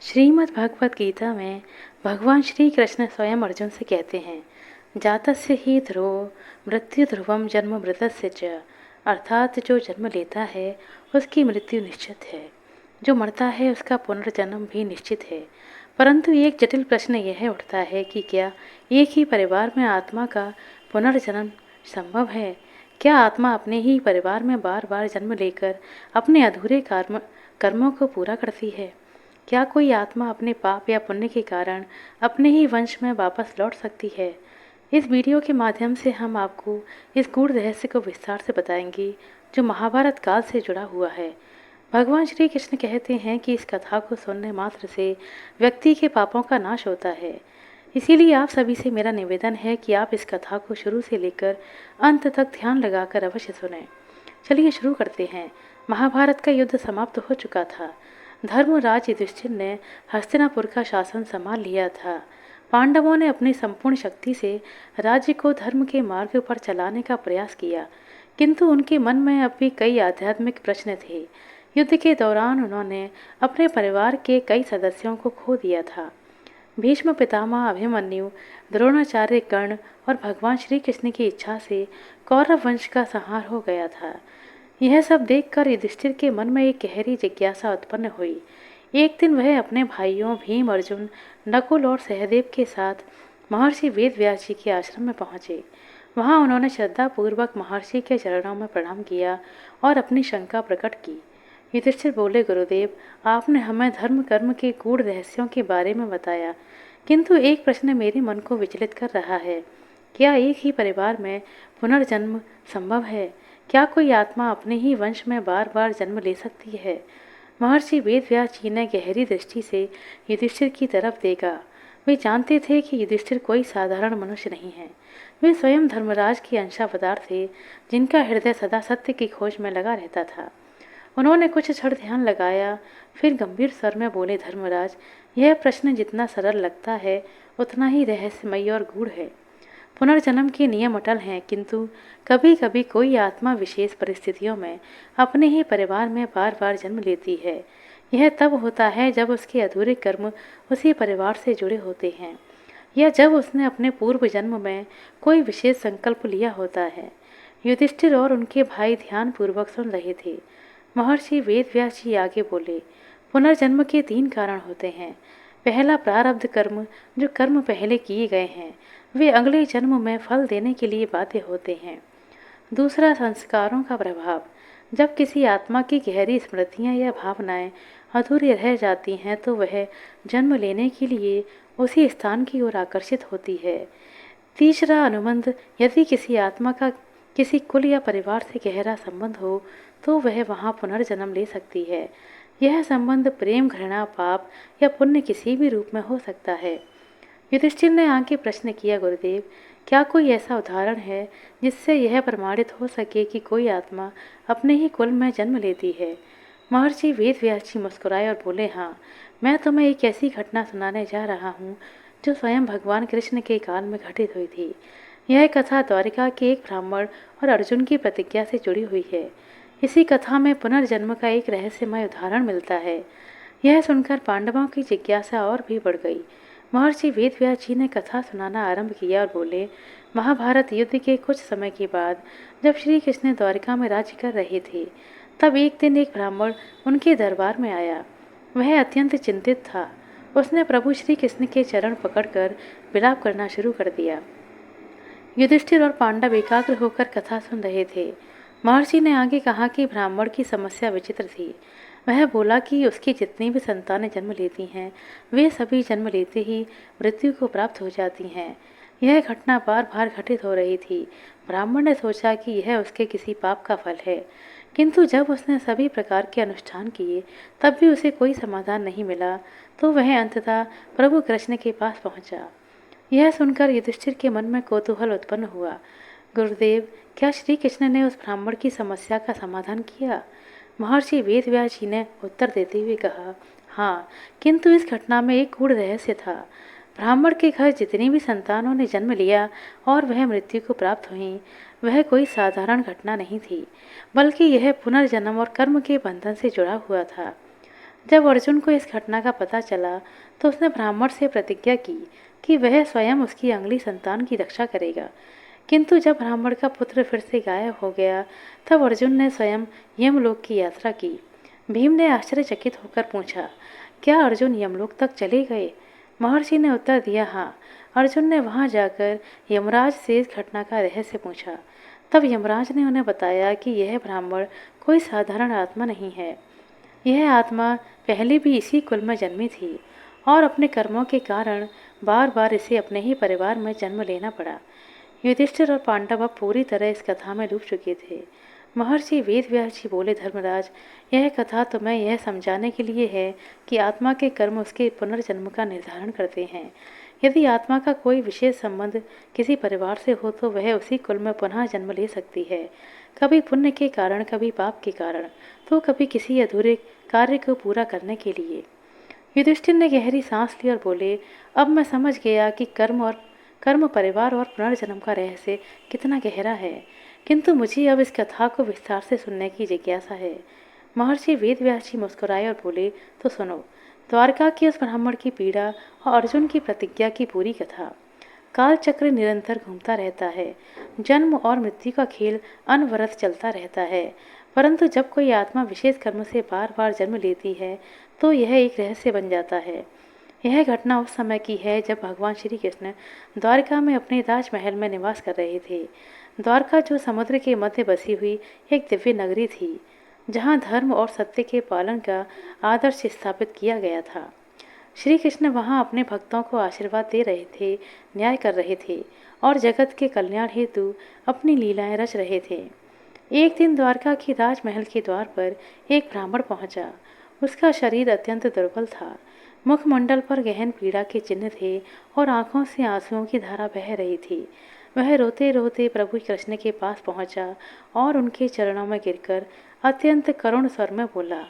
श्रीमद् भगवत गीता में भगवान श्री कृष्ण स्वयं अर्जुन से कहते हैं, जातस्य ही ध्रुवो मृत्यु ध्रुवम जन्म मृतस्य च। अर्थात जो जन्म लेता है उसकी मृत्यु निश्चित है, जो मरता है उसका पुनर्जन्म भी निश्चित है। परंतु एक जटिल प्रश्न यह उठता है कि क्या एक ही परिवार में आत्मा का पुनर्जन्म संभव है? क्या आत्मा अपने ही परिवार में बार बार जन्म लेकर अपने अधूरे कर्मों को पूरा करती है? क्या कोई आत्मा अपने पाप या पुण्य के कारण अपने ही वंश में वापस लौट सकती है? इस वीडियो के माध्यम से हम आपको इस गूढ़ रहस्य को विस्तार से बताएंगे, जो महाभारत काल से जुड़ा हुआ है। भगवान श्री कृष्ण कहते हैं कि इस कथा को सुनने मात्र से व्यक्ति के पापों का नाश होता है। इसीलिए आप सभी से मेरा निवेदन है कि आप इस कथा को शुरू से लेकर अंत तक ध्यान लगाकर अवश्य सुनें। चलिए शुरू करते हैं। महाभारत का युद्ध समाप्त हो चुका था। धर्मराज युधिष्ठिर ने हस्तिनापुर का शासन संभाल लिया था। पांडवों ने अपनी संपूर्ण शक्ति से राज्य को धर्म के मार्ग पर चलाने का प्रयास किया, किंतु उनके मन में अब भी कई आध्यात्मिक प्रश्न थे। युद्ध के दौरान उन्होंने अपने परिवार के कई सदस्यों को खो दिया था। भीष्म पितामह, अभिमन्यु, द्रोणाचार्य, कर्ण और भगवान श्री कृष्ण की इच्छा से कौरव वंश का संहार हो गया था। यह सब देखकर युधिष्ठिर के मन में एक गहरी जिज्ञासा उत्पन्न हुई। एक दिन वह अपने भाइयों भीम, अर्जुन, नकुल और सहदेव के साथ महर्षि वेदव्यास जी के आश्रम में पहुंचे। वहां उन्होंने श्रद्धापूर्वक महर्षि के चरणों में प्रणाम किया और अपनी शंका प्रकट की। युधिष्ठिर बोले, गुरुदेव, आपने हमें धर्म कर्म के गूढ़ रहस्यों के बारे में बताया, किंतु एक प्रश्न मेरे मन को विचलित कर रहा है। क्या एक ही परिवार में पुनर्जन्म संभव है? क्या कोई आत्मा अपने ही वंश में बार बार जन्म ले सकती है? महर्षि वेदव्यास जी ने गहरी दृष्टि से युधिष्ठिर की तरफ देखा। वे जानते थे कि युधिष्ठिर कोई साधारण मनुष्य नहीं है। वे स्वयं धर्मराज के अंशावतार थे, जिनका हृदय सदा सत्य की खोज में लगा रहता था। उन्होंने कुछ क्षण ध्यान लगाया, फिर गंभीर स्वर में बोले, धर्मराज, यह प्रश्न जितना सरल लगता है उतना ही रहस्यमयी और गूढ़ है। पुनर्जन्म के नियम अटल हैं, किंतु कभी कभी कोई आत्मा विशेष परिस्थितियों में अपने ही परिवार में बार बार जन्म लेती है। यह तब होता है जब उसके अधूरे कर्म उसी परिवार से जुड़े होते हैं, या जब उसने अपने पूर्व जन्म में कोई विशेष संकल्प लिया होता है। युधिष्ठिर और उनके भाई ध्यान पूर्वक सुन रहे थे। महर्षि वेदव्यास जी आगे बोले, पुनर्जन्म के 3 कारण होते हैं। पहला, प्रारब्ध कर्म। जो कर्म पहले किए गए हैं वे अगले जन्म में फल देने के लिए बाध्य होते हैं। दूसरा, संस्कारों का प्रभाव। जब किसी आत्मा की गहरी स्मृतियां या भावनाएं अधूरी रह जाती हैं तो वह जन्म लेने के लिए उसी स्थान की ओर आकर्षित होती है। तीसरा, अनुबंध। यदि किसी आत्मा का किसी कुल या परिवार से गहरा संबंध हो तो वह वहाँ पुनर्जन्म ले सकती है। यह संबंध प्रेम, घृणा, पाप या पुण्य किसी भी रूप में हो सकता है। युधिष्ठिर ने आगे प्रश्न किया, गुरुदेव, क्या कोई ऐसा उदाहरण है जिससे यह प्रमाणित हो सके कि कोई आत्मा अपने ही कुल में जन्म लेती है? महर्षि वेदव्यास जी मुस्कुराए और बोले, हाँ, मैं तुम्हें एक ऐसी घटना सुनाने जा रहा हूँ जो स्वयं भगवान कृष्ण के काल में घटित हुई थी। यह कथा द्वारिका के एक ब्राह्मण और अर्जुन की प्रतिज्ञा से जुड़ी हुई है। इसी कथा में पुनर्जन्म का एक रहस्यमय उदाहरण मिलता है। यह सुनकर पांडवों की जिज्ञासा और भी बढ़ गई। महर्षि वेदव्यास जी ने कथा सुनाना आरंभ किया और बोले, महाभारत युद्ध के कुछ समय के बाद जब श्री कृष्ण द्वारिका में राज्य कर रहे थे, तब एक दिन एक ब्राह्मण उनके दरबार में आया। वह अत्यंत चिंतित था। उसने प्रभु श्री कृष्ण के चरण पकड़कर विलाप करना शुरू कर दिया। युधिष्ठिर और पांडव एकाग्र होकर कथा सुन रहे थे। महर्षि ने आगे कहा कि ब्राह्मण की समस्या विचित्र थी। वह बोला कि उसकी जितनी भी संतानें जन्म लेती हैं वे सभी जन्म लेते ही मृत्यु को प्राप्त हो जाती हैं। यह घटना बार बार घटित हो रही थी। ब्राह्मण ने सोचा कि यह उसके किसी पाप का फल है, किंतु जब उसने सभी प्रकार के अनुष्ठान किए तब भी उसे कोई समाधान नहीं मिला, तो वह अंततः प्रभु कृष्ण के पास पहुंचा। यह सुनकर युधिष्ठिर के मन में कौतूहल उत्पन्न हुआ। गुरुदेव, क्या श्री कृष्ण ने उस ब्राह्मण की समस्या का समाधान किया? महर्षि वेदव्यास जी ने उत्तर देते हुए कहा, हाँ, किंतु इस घटना में एक गूढ़ रहस्य था। ब्राह्मण के घर जितनी भी संतानों ने जन्म लिया और वह मृत्यु को प्राप्त हुई, वह कोई साधारण घटना नहीं थी, बल्कि यह पुनर्जन्म और कर्म के बंधन से जुड़ा हुआ था। जब अर्जुन को इस घटना का पता चला तो उसने ब्राह्मण से प्रतिज्ञा की कि वह स्वयं उसकी अगली संतान की रक्षा करेगा। किंतु जब ब्राह्मण का पुत्र फिर से गायब हो गया तब अर्जुन ने स्वयं यमलोक की यात्रा की। भीम ने आश्चर्यचकित होकर पूछा, क्या अर्जुन यमलोक तक चले गए? महर्षि ने उत्तर दिया, हाँ। अर्जुन ने वहां जाकर यमराज से इस घटना का रहस्य पूछा। तब यमराज ने उन्हें बताया कि यह ब्राह्मण कोई साधारण आत्मा नहीं है। यह आत्मा पहले भी इसी कुल में जन्मी थी और अपने कर्मों के कारण बार बार इसे अपने ही परिवार में जन्म लेना पड़ा। युधिष्ठिर और पांडव अब पूरी तरह इस कथा में डूब चुके थे। महर्षि वेदव्यास जी बोले, धर्मराज, यह कथा तुम्हें यह समझाने के लिए है कि आत्मा के कर्म उसके पुनर्जन्म का निर्धारण करते हैं। यदि आत्मा का कोई विशेष संबंध किसी परिवार से हो तो वह उसी कुल में पुनः जन्म ले सकती है, कभी पुण्य के कारण, कभी पाप के कारण, तो कभी किसी अधूरे कार्य को पूरा करने के लिए। युधिष्ठिर ने गहरी सांस ली और बोले, अब मैं समझ गया कि कर्म, परिवार और पुनर्जन्म का रहस्य कितना गहरा है। किंतु मुझे अब इस कथा को विस्तार से सुनने की जिज्ञासा है। महर्षि वेदव्यास जी मुस्कुराए और बोले, तो सुनो द्वारका की उस ब्राह्मण की पीड़ा और अर्जुन की प्रतिज्ञा की पूरी कथा। काल चक्र निरंतर घूमता रहता है, जन्म और मृत्यु का खेल अनवरत चलता रहता है, परंतु जब कोई आत्मा विशेष कर्म से बार बार जन्म लेती है तो यह एक रहस्य बन जाता है। यह घटना उस समय की है जब भगवान श्री कृष्ण द्वारका में अपने राजमहल में निवास कर रहे थे। द्वारका जो समुद्र के मध्य बसी हुई एक दिव्य नगरी थी, जहाँ धर्म और सत्य के पालन का आदर्श स्थापित किया गया था। श्री कृष्ण वहाँ अपने भक्तों को आशीर्वाद दे रहे थे, न्याय कर रहे थे और जगत के कल्याण हेतु अपनी लीलाएं रच रहे थे। एक दिन द्वारका की राजमहल के द्वार पर एक ब्राह्मण पहुंचा। उसका शरीर अत्यंत दुर्बल था, मुखमंडल पर गहन पीड़ा के चिन्ह थे और आंखों से आंसुओं की धारा बह रही थी। वह रोते रोते प्रभु कृष्ण के पास पहुंचा और उनके चरणों में गिरकर अत्यंत करुण स्वर में बोला,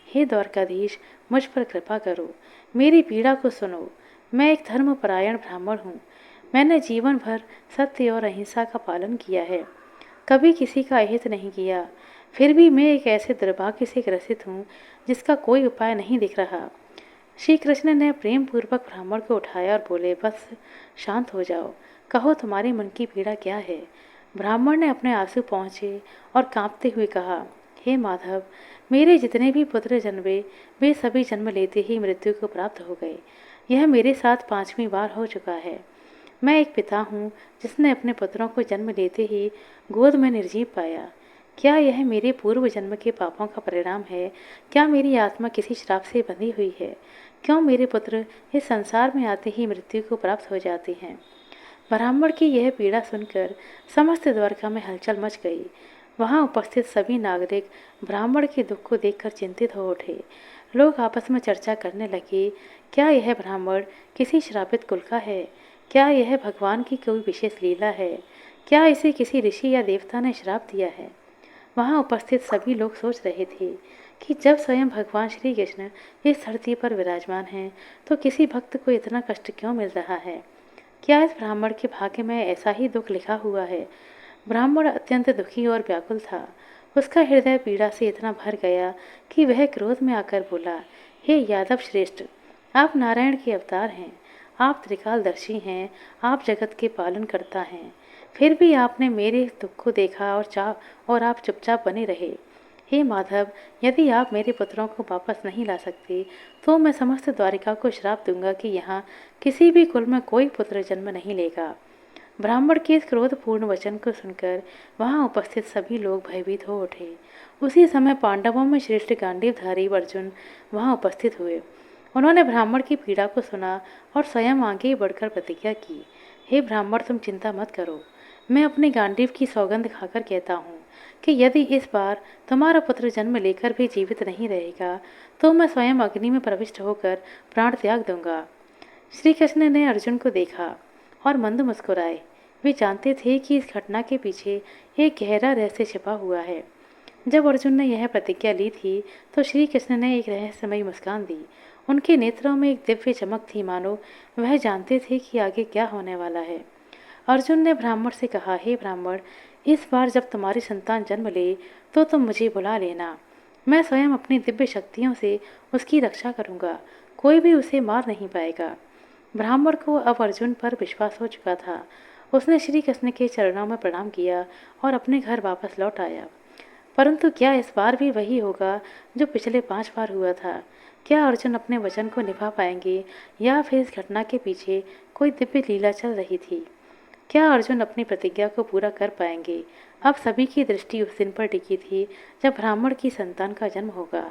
हे द्वारकाधीश, मुझ पर कृपा करो, मेरी पीड़ा को सुनो। मैं एक धर्मपरायण ब्राह्मण हूँ। मैंने जीवन भर सत्य और अहिंसा का पालन किया है, कभी किसी का अहित नहीं किया। फिर भी मैं एक ऐसे दुर्भाग्य से ग्रसित हूँ जिसका कोई उपाय नहीं दिख रहा। श्री कृष्ण ने प्रेम पूर्वक ब्राह्मण को उठाया और बोले, बस शांत हो जाओ, कहो तुम्हारे मन की पीड़ा क्या है। ब्राह्मण ने अपने आंसू पहुँचे और कांपते हुए कहा, हे माधव, मेरे जितने भी पुत्र जन्मे वे सभी जन्म लेते ही मृत्यु को प्राप्त हो गए। यह मेरे साथ 5वीं बार हो चुका है। मैं एक पिता हूँ जिसने अपने पुत्रों को जन्म लेते ही गोद में निर्जीव पाया। क्या यह मेरे पूर्व जन्म के पापों का परिणाम है? क्या मेरी आत्मा किसी श्राप से बंधी हुई है? क्यों मेरे पुत्र इस संसार में आते ही मृत्यु को प्राप्त हो जाते हैं? ब्राह्मण की यह पीड़ा सुनकर समस्त द्वारका में हलचल मच गई। वहां उपस्थित सभी नागरिक ब्राह्मण के दुख को देखकर चिंतित हो उठे। लोग आपस में चर्चा करने लगे, क्या यह ब्राह्मण किसी श्रापित कुल का है? क्या यह भगवान की कोई विशेष लीला है? क्या इसे किसी ऋषि या देवता ने श्राप दिया है? वहां उपस्थित सभी लोग सोच रहे थे कि जब स्वयं भगवान श्री कृष्ण इस धरती पर विराजमान हैं, तो किसी भक्त को इतना कष्ट क्यों मिल रहा है? क्या इस ब्राह्मण के भाग्य में ऐसा ही दुख लिखा हुआ है? ब्राह्मण अत्यंत दुखी और व्याकुल था। उसका हृदय पीड़ा से इतना भर गया कि वह क्रोध में आकर बोला, हे यादव श्रेष्ठ, आप नारायण के अवतार हैं, आप त्रिकालदर्शी हैं, आप जगत के पालन करता हैं। फिर भी आपने मेरे दुख को देखा और आप चुपचाप बने रहे। हे माधव, यदि आप मेरे पुत्रों को वापस नहीं ला सकते तो मैं समस्त द्वारिका को श्राप दूंगा कि यहाँ किसी भी कुल में कोई पुत्र जन्म नहीं लेगा। ब्राह्मण के इस क्रोधपूर्ण वचन को सुनकर वहां उपस्थित सभी लोग भयभीत हो उठे। उसी समय पांडवों में श्रेष्ठ गांडीवधारी अर्जुन वहां उपस्थित हुए। उन्होंने ब्राह्मण की पीड़ा को सुना और स्वयं आगे बढ़कर प्रतिज्ञा की, हे ब्राह्मण, तुम चिंता मत करो। मैं अपने गांडीव की सौगंध खाकर कहता हूँ कि यदि इस बार तुम्हारा पुत्र जन्म लेकर भी जीवित नहीं रहेगा तो मैं स्वयं अग्नि में प्रविष्ट होकर प्राण त्याग दूंगा। श्री कृष्ण ने अर्जुन को देखा और मंद मुस्कुराए। वे जानते थे कि इस घटना के पीछे एक गहरा रहस्य छिपा हुआ है। जब अर्जुन ने यह प्रतिज्ञा ली थी तो श्री कृष्ण ने एक रहस्यमयी मुस्कान दी। उनके नेत्रों में एक दिव्य चमक थी, मानो वह जानते थे कि आगे क्या होने वाला है। अर्जुन ने ब्राह्मण से कहा, हे ब्राह्मण, इस बार जब तुम्हारी संतान जन्म ले तो तुम मुझे बुला लेना। मैं स्वयं अपनी दिव्य शक्तियों से उसकी रक्षा करूंगा, कोई भी उसे मार नहीं पाएगा। ब्राह्मण को अब अर्जुन पर विश्वास हो चुका था। उसने श्री कृष्ण के चरणों में प्रणाम किया और अपने घर वापस लौट आया। परंतु क्या इस बार भी वही होगा जो पिछले 5 बार हुआ था? क्या अर्जुन अपने वचन को निभा पाएंगे या फिर इस घटना के पीछे कोई दिव्य लीला चल रही थी? क्या अर्जुन अपनी प्रतिज्ञा को पूरा कर पाएंगे? अब सभी की दृष्टि उस दिन पर टिकी थी जब ब्राह्मण की संतान का जन्म होगा।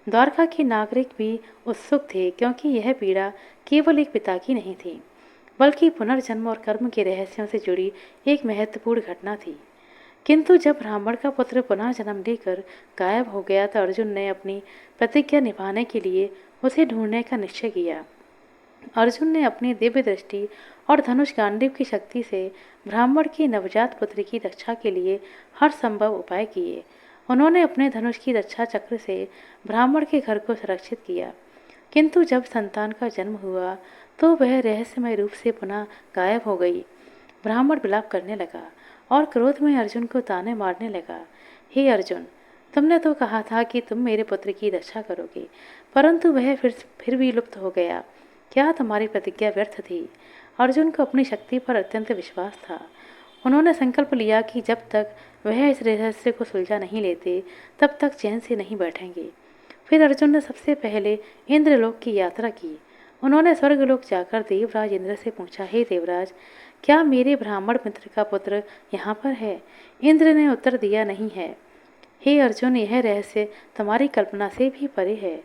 द्वारका के नागरिक भी उत्सुक थे, क्योंकि यह पीड़ा केवल एक पिता की नहीं थी, बल्कि पुनर्जन्म और कर्म के रहस्यों से जुड़ी एक महत्वपूर्ण घटना थी। किंतु जब ब्राह्मण का पुत्र पुनः जन्म लेकर गायब हो गया तो अर्जुन ने अपनी प्रतिज्ञा निभाने के लिए उसे ढूंढने का निश्चय किया। अर्जुन ने अपनी दिव्य दृष्टि और धनुष गांडीव की शक्ति से ब्राह्मण के नवजात पुत्र की रक्षा के लिए हर संभव उपाय किए। उन्होंने अपने धनुष की रक्षा चक्र से ब्राह्मण के घर को सुरक्षित किया। किंतु जब संतान का जन्म हुआ तो वह रहस्यमय रूप से पुनः गायब हो गई। ब्राह्मण विलाप करने लगा और क्रोध में अर्जुन को ताने मारने लगा। हे अर्जुन, तुमने तो कहा था कि तुम मेरे पुत्र की रक्षा करोगे, परंतु वह फिर भी लुप्त हो गया। क्या तुम्हारी प्रतिज्ञा व्यर्थ थी? अर्जुन को अपनी शक्ति पर अत्यंत विश्वास था। उन्होंने संकल्प लिया कि जब तक वह इस रहस्य को सुलझा नहीं लेते तब तक चैन से नहीं बैठेंगे। फिर अर्जुन ने सबसे पहले इंद्रलोक की यात्रा की। उन्होंने स्वर्गलोक जाकर देवराज इंद्र से पूछा, हे देवराज, क्या मेरे ब्राह्मण मित्र का पुत्र यहाँ पर है? इंद्र ने उत्तर दिया, नहीं है। हे अर्जुन, यह रहस्य तुम्हारी कल्पना से भी परे है,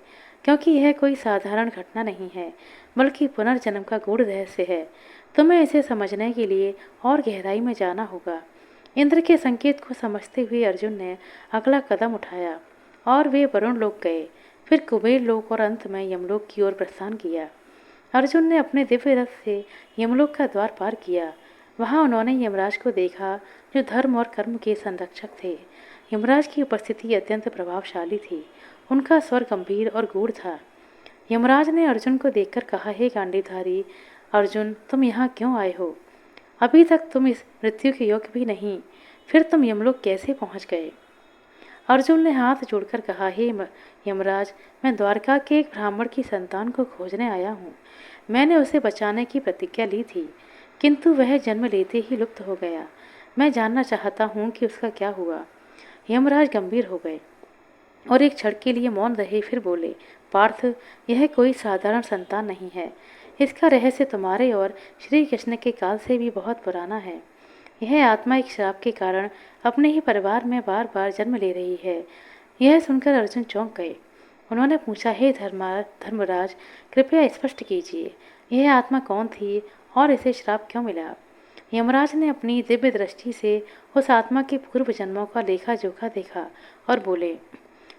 क्योंकि यह कोई साधारण घटना नहीं है, बल्कि पुनर्जन्म का गूढ़ रहस्य है। तुम्हें इसे समझने के लिए और गहराई में जाना होगा। इंद्र के संकेत को समझते हुए अर्जुन ने अगला कदम उठाया और वे वरुण लोक गए, फिर कुबेर लोक और अंत में यमलोक की ओर प्रस्थान किया। अर्जुन ने अपने दिव्य रथ से यमलोक का द्वार पार किया। वहां उन्होंने यमराज को देखा, जो धर्म और कर्म के संरक्षक थे। यमराज की उपस्थिति अत्यंत प्रभावशाली थी। उनका स्वर गंभीर और गूढ़ था। यमराज ने अर्जुन को देखकर कहा, हे गांडीवधारी अर्जुन, तुम यहाँ क्यों आए हो? अभी तक तुम इस मृत्यु के योग्य भी नहीं, फिर तुम यमलोक कैसे पहुँच गए? अर्जुन ने हाथ जोड़कर कहा, हे यमराज, मैं द्वारका के एक ब्राह्मण की संतान को खोजने आया हूँ। मैंने उसे बचाने की प्रतिज्ञा ली थी, किंतु वह जन्म लेते ही लुप्त हो गया। मैं जानना चाहता हूँ कि उसका क्या हुआ। यमराज गंभीर हो गए और एक क्षण के लिए मौन रहे, फिर बोले, पार्थ, यह कोई साधारण संतान नहीं है। इसका रहस्य तुम्हारे और श्री कृष्ण के काल से भी बहुत पुराना है। यह आत्मा एक श्राप के कारण अपने ही परिवार में बार बार जन्म ले रही है। यह सुनकर अर्जुन चौंक गए। उन्होंने पूछा, हे धर्मराज, कृपया स्पष्ट कीजिए, यह आत्मा कौन थी और इसे श्राप क्यों मिला? यमराज ने अपनी दिव्य दृष्टि से उस आत्मा के पूर्व जन्मों का लेखा जोखा देखा और बोले,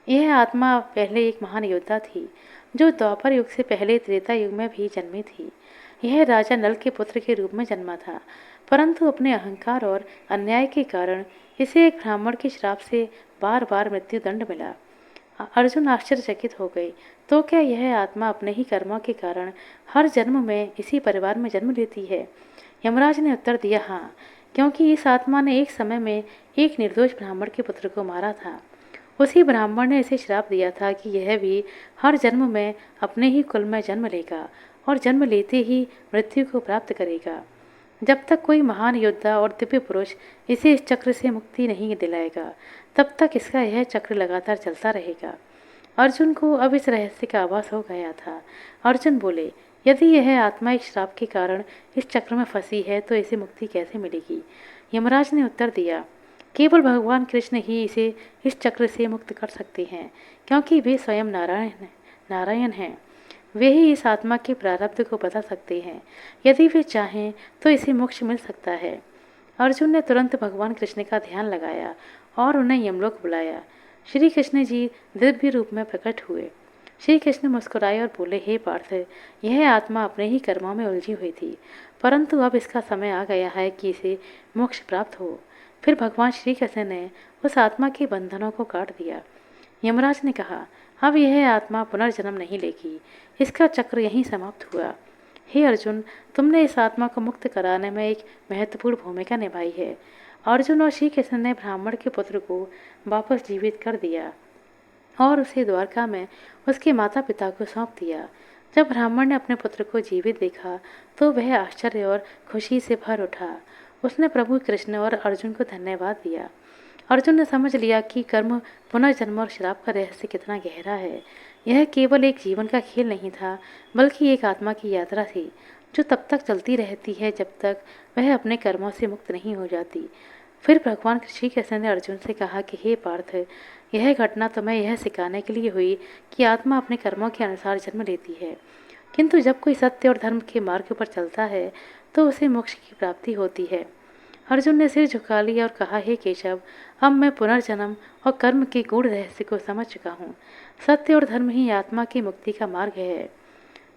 यह आत्मा पहले एक महान योद्धा थी, जो द्वापर युग से पहले त्रेता युग में भी जन्मी थी। यह राजा नल के पुत्र के रूप में जन्मा था, परंतु अपने अहंकार और अन्याय के कारण इसे एक ब्राह्मण के श्राप से बार बार मृत्यु दंड मिला। अर्जुन आश्चर्यचकित हो गए। तो क्या यह आत्मा अपने ही कर्मों के कारण हर जन्म में इसी परिवार में जन्म लेती है? यमराज ने उत्तर दिया, हाँ, क्योंकि इस आत्मा ने एक समय में एक निर्दोष ब्राह्मण के पुत्र को मारा था। उसी ब्राह्मण ने इसे श्राप दिया था कि यह भी हर जन्म में अपने ही कुल में जन्म लेगा और जन्म लेते ही मृत्यु को प्राप्त करेगा। जब तक कोई महान योद्धा और दिव्य पुरुष इसे इस चक्र से मुक्ति नहीं दिलाएगा, तब तक इसका यह चक्र लगातार चलता रहेगा। अर्जुन को अब इस रहस्य का आभास हो गया था। अर्जुन बोले, यदि यह आत्मा एक श्राप के कारण इस चक्र में फंसी है तो इसे मुक्ति कैसे मिलेगी? यमराज ने उत्तर दिया, केवल भगवान कृष्ण ही इसे इस चक्र से मुक्त कर सकते हैं, क्योंकि वे स्वयं नारायण हैं। वे ही इस आत्मा के प्रारब्ध को बता सकते हैं। यदि वे चाहें तो इसे मोक्ष मिल सकता है। अर्जुन ने तुरंत भगवान कृष्ण का ध्यान लगाया और उन्हें यमलोक बुलाया। श्री कृष्ण जी दिव्य रूप में प्रकट हुए। श्री कृष्ण मुस्कुराए और बोले, हे पार्थ, यह आत्मा अपने ही कर्मों में उलझी हुई थी, परंतु अब इसका समय आ गया है कि इसे मोक्ष प्राप्त हो। फिर भगवान श्री कृष्ण ने उस आत्मा के बंधनों को काट दिया। यमराज ने कहा, अब यह आत्मा पुनर्जन्म नहीं लेगी, इसका चक्र यहीं समाप्त हुआ। हे अर्जुन, तुमने इस आत्मा को मुक्त कराने में एक महत्वपूर्ण भूमिका निभाई है। अर्जुन और श्री कृष्ण ने ब्राह्मण के पुत्र को वापस जीवित कर दिया। और उसे द्वारका में उसके माता पिता को सौंप दिया। जब ब्राह्मण ने अपने पुत्र को जीवित देखा तो वह आश्चर्य और खुशी से भर उठा। उसने प्रभु कृष्ण और अर्जुन को धन्यवाद दिया। अर्जुन ने समझ लिया कि कर्म, पुनर्जन्म और श्राप का रहस्य कितना गहरा है। यह केवल एक जीवन का खेल नहीं था, बल्कि एक आत्मा की यात्रा थी, जो तब तक चलती रहती है जब तक वह अपने कर्मों से मुक्त नहीं हो जाती। फिर भगवान श्री कृष्ण ने अर्जुन से कहा कि हे पार्थ, यह घटना तुम्हें यह सिखाने के लिए हुई कि आत्मा अपने कर्मों के अनुसार जन्म लेती है, किंतु जब कोई सत्य और धर्म के मार्ग पर चलता है तो उसे मोक्ष की प्राप्ति होती है। अर्जुन ने सिर झुका लिया और कहा, हे केशव, अब मैं पुनर्जन्म और कर्म के गूढ़ रहस्य को समझ चुका हूँ। सत्य और धर्म ही आत्मा की मुक्ति का मार्ग है।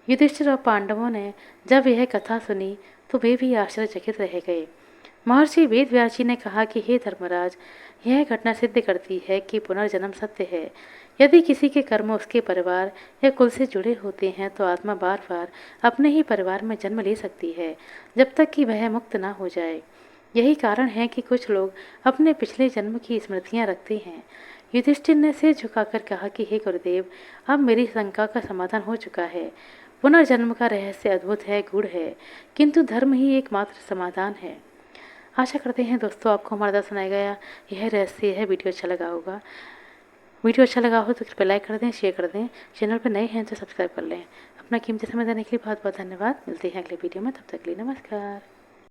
युधिष्ठिर और पांडवों ने जब यह कथा सुनी तो वे भी आश्चर्यचकित रह गए। महर्षि वेदव्यास जी ने कहा कि हे धर्मराज, यह घटना सिद्ध करती है कि पुनर्जन्म सत्य है। यदि किसी के कर्म उसके परिवार या कुल से जुड़े होते हैं तो आत्मा बार बार अपने ही परिवार में जन्म ले सकती है, जब तक कि वह मुक्त ना हो जाए। यही कारण है कि कुछ लोग अपने पिछले जन्म की स्मृतियां रखते हैं। युधिष्ठिर ने सिर झुकाकर कहा कि हे गुरुदेव, अब मेरी शंका का समाधान हो चुका है। पुनर्जन्म का रहस्य अद्भुत है, गूढ़ है, किंतु धर्म ही एकमात्र समाधान है। आशा करते हैं दोस्तों आपको हमारा द्वारा सुनाया गया यह रहस्य है वीडियो अच्छा लगा होगा। वीडियो अच्छा लगा हो तो कृपया लाइक कर दें, शेयर कर दें। चैनल पर नए हैं तो सब्सक्राइब कर लें। अपना कीमती समय देने के लिए बहुत बहुत धन्यवाद। मिलते हैं अगले वीडियो में, तब तक के लिए नमस्कार।